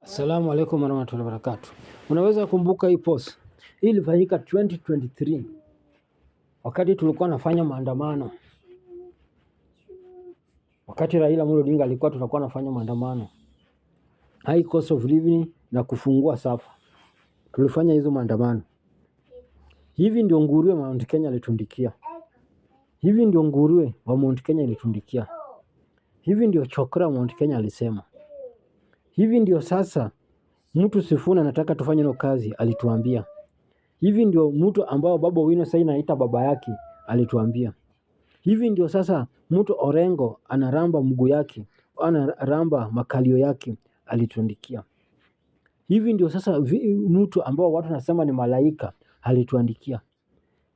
Assalamu alaikum warahmatullahi wabarakatuh. Unaweza kumbuka hii post. Hii ilifanyika 2023. Wakati tulikuwa nafanya maandamano. Wakati Raila Amolo Odinga alikuwa tunakuwa nafanya maandamano. High cost of living na kufungua SAFA. Tulifanya hizo maandamano. Hivi ndio nguruwe wa Mount Kenya alitundikia. Hivi ndio nguruwe wa Mount Kenya alitundikia. Hivi ndio chokra Mount Kenya alisema. Hivi ndio sasa mtu Sifuna anataka tufanye no kazi alituambia. Hivi ndio mtu ambao Baba Owino sasa anaita baba yake alituambia. Hivi ndio sasa mtu Orengo anaramba mguu yake, anaramba makalio yake alituandikia. Hivi ndio sasa mtu ambao watu nasema ni malaika alituandikia.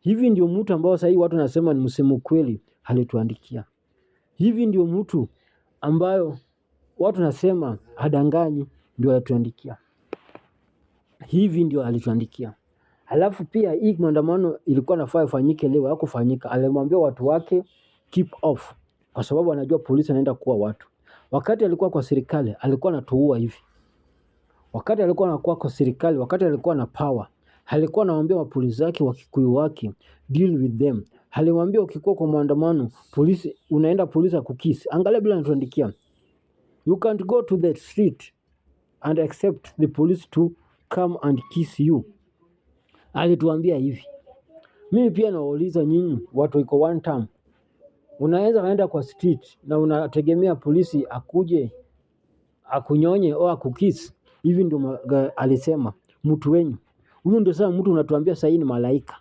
Hivi ndio mtu ambao sasa watu nasema ni msemo kweli alituandikia. Hivi ndio mtu ambayo watu nasema hadanganyi ndio alituandikia. Hivi ndio alituandikia. Halafu pia hii maandamano ilikuwa nafaa ifanyike leo, hakufanyika. Alimwambia watu wake keep off kwa sababu anajua polisi anaenda kuua watu. Wakati alikuwa kwa serikali alikuwa anatuua hivi. Wakati alikuwa anakuwa kwa serikali, wakati alikuwa na power, alikuwa anawaambia mapolisi zake wa Kikuyu wake deal with them. Alimwambia ukikuwa kwa maandamano polisi unaenda polisi akukiss. Angalia bila anatuandikia. You can't go to the street and accept the police to come and kiss you. Alituambia hivi. Mimi pia nawauliza nyinyi watu iko one term. Unaweza kaenda kwa street na unategemea polisi akuje akunyonye au akukiss. Hivi ndio alisema mtu wenyu. Huyu ndio sasa mtu unatuambia sasa ni malaika.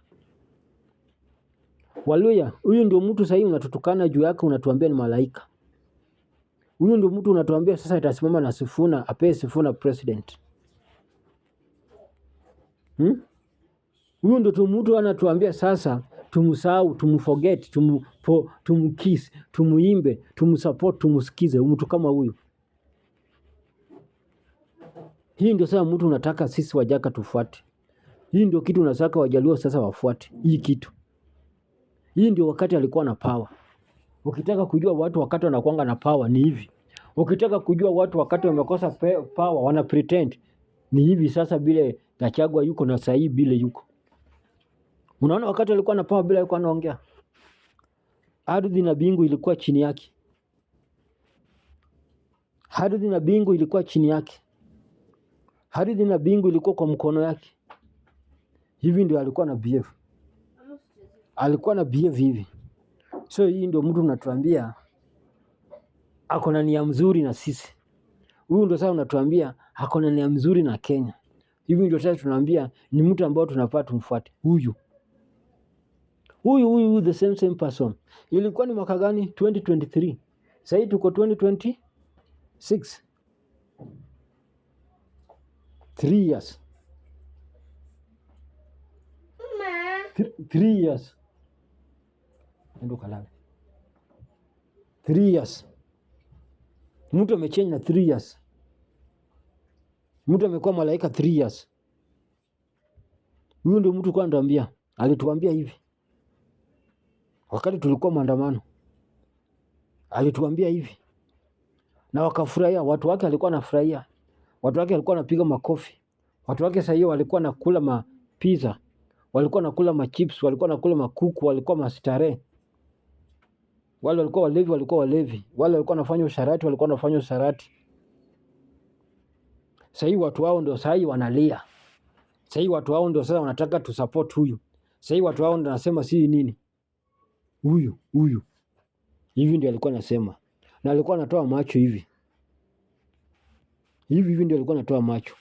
Waluya, huyu ndio mtu sasa unatutukana juu yake unatuambia ni malaika. Huyu ndio mtu unatuambia sasa itasimama na Sifuna, ape Sifuna president. Huyu ndio mtu anatuambia sasa tumsahau, tumforget, tumkiss, tumuimbe, tumsupport, tumusikize mtu kama huyu. Hii ndio sasa mtu unataka sisi Wajaka tufuate. Hii ndio kitu unataka Wajaluo sasa wafuate. Hii kitu. Hii ndio wakati alikuwa na power. Ukitaka kujua watu wakati wanakuanga na power ni hivi. Ukitaka kujua watu wakati wamekosa power wana pretend ni hivi sasa bile Gachagua yuko na sahi bile yuko. Unaona wakati alikuwa na power bila yuko anaongea. Ardhi na bingu ilikuwa chini yake. Ardhi na bingu ilikuwa chini yake. Ardhi na bingu ilikuwa kwa mkono yake. Hivi ndio alikuwa na behave. Alikuwa na behave hivi. So hii ndio mtu unatuambia ako na nia mzuri na sisi. Huyu ndio sasa unatuambia ako na nia mzuri na Kenya. Hivi ndio sasa tunaambia ni mtu ambao tunafaa tumfuate. Huyu the same person. Ilikuwa ni mwaka gani? 2023. Sasa tuko 2026. 3 years. 3 years. Ndio kalala. 3 years. Mtu amechange na 3 years. Mtu amekuwa malaika 3 years. Huyu ndio mtu kwa ndambia. Alituambia hivi. Wakati tulikuwa maandamano. Alituambia hivi. Na wakafurahia, watu wake alikuwa anafurahia. Watu wake walikuwa wanapiga makofi. Watu wake sasa hiyo walikuwa nakula mapizza. Walikuwa nakula machips, walikuwa nakula makuku, walikuwa mastarehe. Wale walikuwa walevi. Wale walikuwa wanafanya usharati. Sasa hivi watu wao ndio sasa wanalia. Sasa hivi watu wao ndio sasa wanataka tu support huyu. Sasa hivi watu wao ndio nasema si nini? Huyu. Hivi ndio alikuwa anasema. Na alikuwa anatoa macho hivi. Hivi ndio alikuwa anatoa macho.